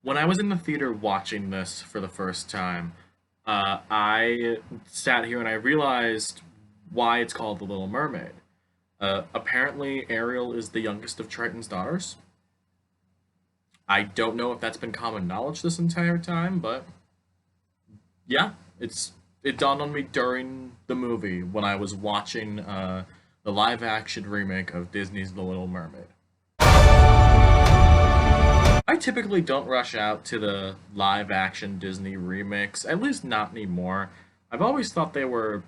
When I was in the theater watching this for the first time, I sat here and I realized why it's called The Little Mermaid. Apparently, Ariel is the youngest of Triton's daughters. I don't know if that's been common knowledge this entire time, but yeah, it dawned on me during the movie when I was watching the live action remake of Disney's The Little Mermaid. I typically don't rush out to the live action Disney remakes, at least not anymore. I've always thought they were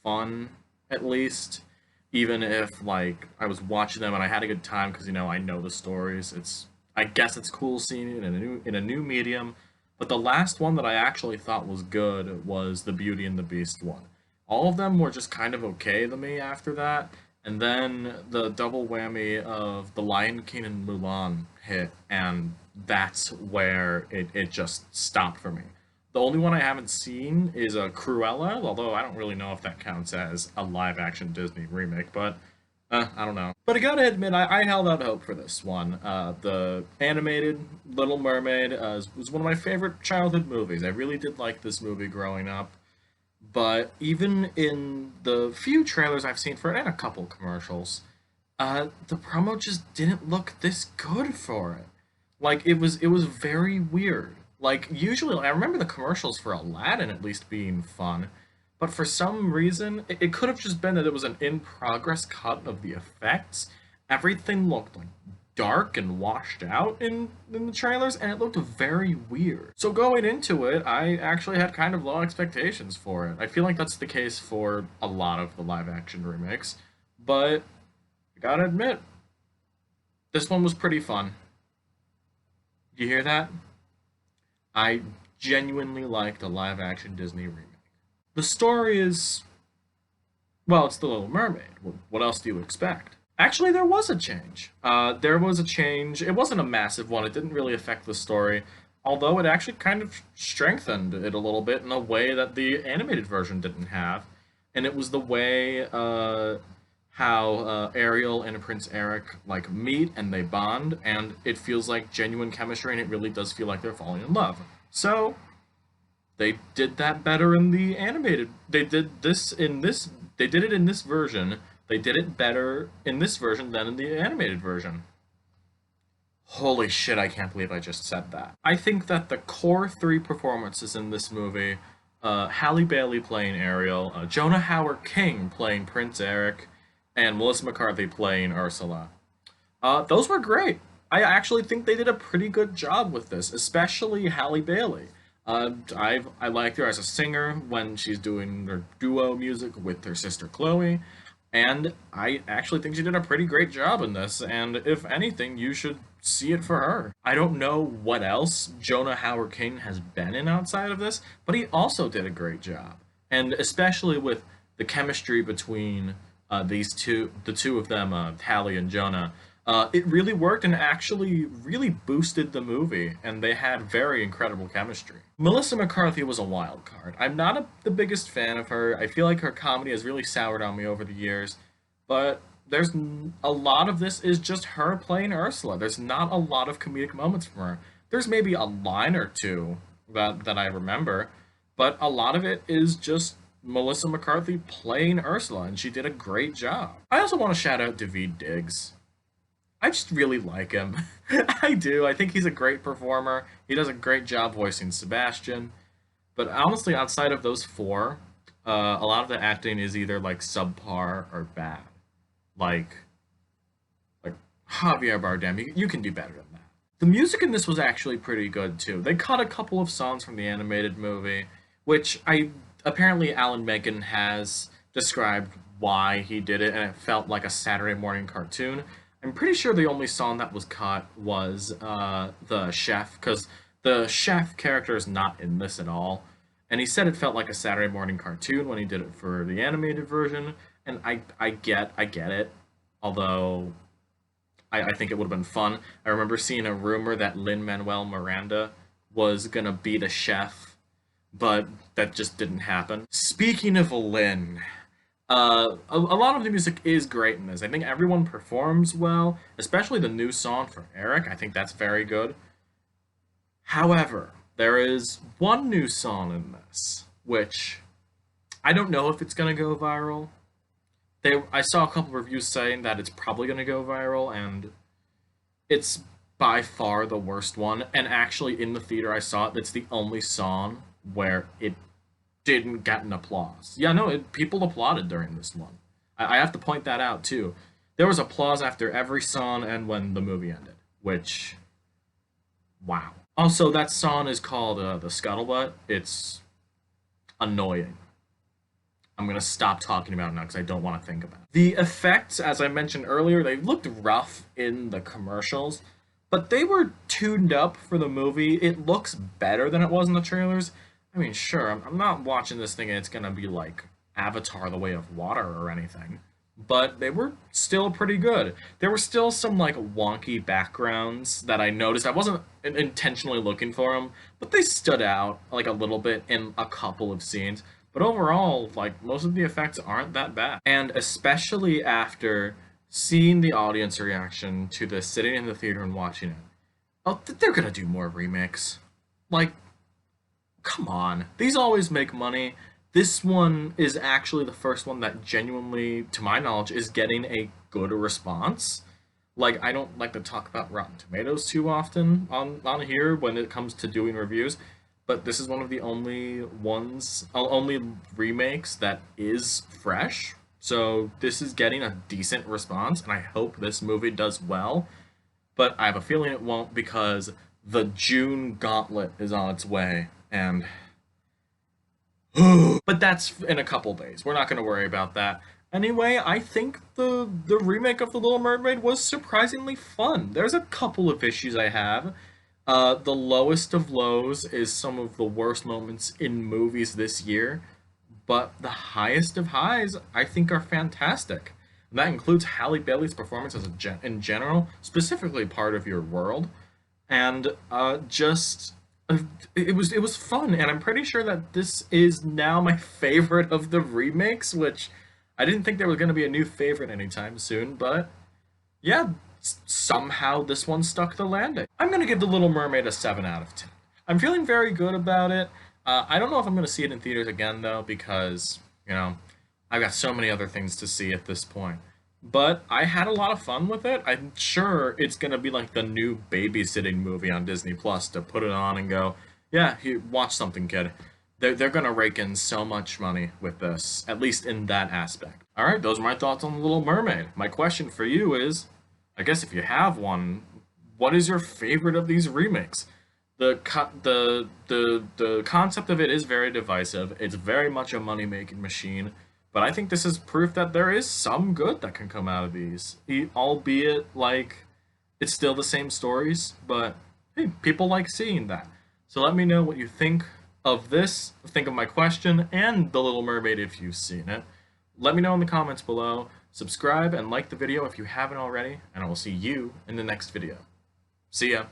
fun, at least, even if like I was watching them and I had a good time because I know the stories. I guess it's cool seeing it in a new medium. But the last one that I actually thought was good was the Beauty and the Beast one. All of them were just kind of okay to me after that. And then the double whammy of The Lion King and Mulan hit, and that's where it just stopped for me. The only one I haven't seen is a Cruella, although I don't really know if that counts as a live action Disney remake, but I don't know. But I gotta admit, I held out hope for this one. The animated Little Mermaid was one of my favorite childhood movies. I really did like this movie growing up. But even in the few trailers I've seen for it and a couple commercials, the promo just didn't look this good for it. Like it was very weird. Like usually, I remember the commercials for Aladdin at least being fun, but for some reason, it could have just been that it was an in progress cut of the effects. Everything looked like dark and washed out in the trailers, and it looked very weird. So going into it, I actually had kind of low expectations for it. I feel like that's the case for a lot of the live action remakes, but I gotta admit, this one was pretty fun. You hear that? I genuinely liked a live action Disney remake. The story is, well, it's The Little Mermaid. What else do you expect? Actually, there was a change. There was a change. It wasn't a massive one. It didn't really affect the story, although it actually kind of strengthened it a little bit in a way that the animated version didn't have. And it was the way how Ariel and Prince Eric like meet and they bond, and it feels like genuine chemistry, and it really does feel like they're falling in love. So they did that better in the animated. They did this in this. They did it in this version. They did it better in this version than in the animated version. Holy shit, I can't believe I just said that. I think that the core three performances in this movie, Halle Bailey playing Ariel, Jonah Hauer-King playing Prince Eric, and Melissa McCarthy playing Ursula. Those were great. I actually think they did a pretty good job with this, especially Halle Bailey. I liked her as a singer when she's doing her duo music with her sister Chloe, and I actually think she did a pretty great job in this. And if anything, you should see it for her. I don't know what else Jonah Howard King has been in outside of this, but he also did a great job, and especially with the chemistry between the two of them, Halle and Jonah. It really worked and actually really boosted the movie, and they had very incredible chemistry. Melissa McCarthy was a wild card. I'm not the biggest fan of her. I feel like her comedy has really soured on me over the years, but a lot of this is just her playing Ursula. There's not a lot of comedic moments from her. There's maybe a line or two that I remember, but a lot of it is just Melissa McCarthy playing Ursula, and she did a great job. I also want to shout out David Diggs. I just really like him. I do. I think he's a great performer. He does a great job voicing Sebastian. But honestly, outside of those four, a lot of the acting is either like subpar or bad. Like, like Javier Bardem, you can do better than that. The music in this was actually pretty good too. They cut a couple of songs from the animated movie, which I apparently Alan Menken has described why he did it, and it felt like a Saturday morning cartoon. I'm pretty sure the only song that was cut was the chef, because the chef character is not in this at all. And he said it felt like a Saturday morning cartoon when he did it for the animated version, and I get it. Although I think it would have been fun. I remember seeing a rumor that Lin-Manuel Miranda was gonna be the chef, but that just didn't happen. Speaking of Lin, a lot of the music is great in this. I think everyone performs well, especially the new song for Eric. I think that's very good. However, there is one new song in this, which I don't know if it's gonna go viral. I saw a couple reviews saying that it's probably gonna go viral, and it's by far the worst one. And actually, in the theater, I saw it. It's the only song where it didn't get an applause. Yeah, no, people applauded during this one. I have to point that out too. There was applause after every song and when the movie ended, which, wow. Also, that song is called the Scuttlebutt. It's annoying. I'm gonna stop talking about it now because I don't want to think about it. The effects, as I mentioned earlier, they looked rough in the commercials, but they were tuned up for the movie. It looks better than it was in the trailers. I mean, sure, I'm not watching this thing and it's gonna be like Avatar: The Way of Water or anything, but they were still pretty good. There were still some like wonky backgrounds that I noticed. I wasn't intentionally looking for them, but they stood out like a little bit in a couple of scenes. But overall, like most of the effects aren't that bad. And especially after seeing the audience reaction to this, sitting in the theater and watching it, oh, they're gonna do more remakes. Like, come on. These always make money. This one is actually the first one that genuinely, to my knowledge, is getting a good response. Like, I don't like to talk about Rotten Tomatoes too often on here when it comes to doing reviews, but this is one of the only remakes that is fresh. So this is getting a decent response, and I hope this movie does well. But I have a feeling it won't because the June Gauntlet is on its way, and but that's in a couple days. We're not going to worry about that. Anyway, I think the remake of The Little Mermaid was surprisingly fun. There's a couple of issues I have. The lowest of lows is some of the worst moments in movies this year, but the highest of highs I think are fantastic. And that includes Halle Bailey's performance in general, specifically Part of Your World, and it was fun, and I'm pretty sure that this is now my favorite of the remakes, which I didn't think there was going to be a new favorite anytime soon, but yeah, somehow this one stuck the landing. I'm going to give The Little Mermaid a 7 out of 10. I'm feeling very good about it. I don't know if I'm going to see it in theaters again, though, because, I've got so many other things to see at this point. But I had a lot of fun with it. I'm sure it's going to be like the new babysitting movie on Disney Plus to put it on and go, yeah, here, watch something, kid. They're going to rake in so much money with this, at least in that aspect. All right, those are my thoughts on The Little Mermaid. My question for you is, I guess if you have one, what is your favorite of these remakes? The concept of it is very divisive. It's very much a money-making machine, but I think this is proof that there is some good that can come out of these. Albeit, like, it's still the same stories, but hey, people like seeing that. So let me know what you think of this, think of my question, and The Little Mermaid if you've seen it. Let me know in the comments below. Subscribe and like the video if you haven't already, and I will see you in the next video. See ya!